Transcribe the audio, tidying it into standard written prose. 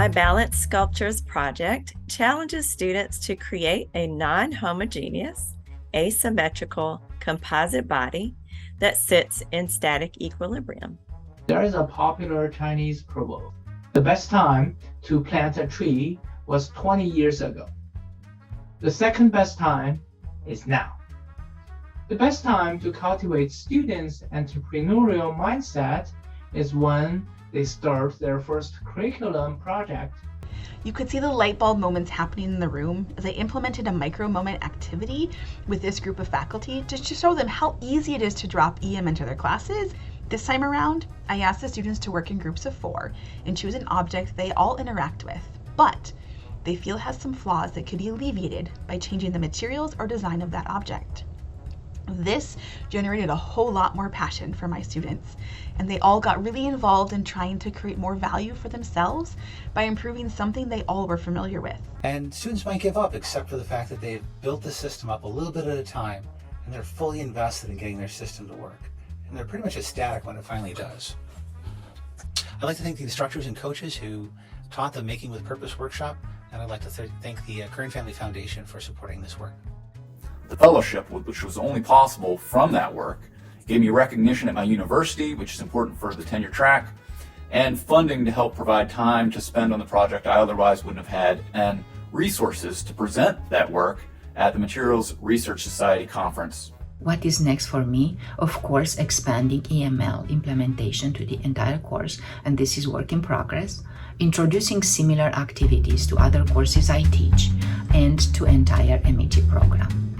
My Balance Sculptures project challenges students to create a non-homogeneous, asymmetrical composite body that sits in static equilibrium. There is a popular Chinese proverb. The best time to plant a tree was 20 years ago. The second best time is now. The best time to cultivate students' entrepreneurial mindset is when they start their first curriculum project. You could see the light bulb moments happening in the room as I implemented a micro moment activity with this group of faculty just to show them how easy it is to drop EM into their classes. This time around, I asked the students to work in groups of 4 and choose an object they all interact with, but they feel has some flaws that could be alleviated by changing the materials or design of that object. This generated a whole lot more passion for my students, and they all got really involved in trying to create more value for themselves by improving something they all were familiar with. And students might give up except for the fact that they've built the system up a little bit at a time, and they're fully invested in getting their system to work. And they're pretty much ecstatic when it finally does. I'd like to thank the instructors and coaches who taught the Making with Purpose workshop, and I'd like to thank the Kern Family Foundation for supporting this work. The fellowship, which was only possible from that work, gave me recognition at my university, which is important for the tenure track, and funding to help provide time to spend on the project I otherwise wouldn't have had, and resources to present that work at the Materials Research Society conference. What is next for me? Of course, expanding EML implementation to the entire course, and this is work in progress. Introducing similar activities to other courses I teach and to entire MET program.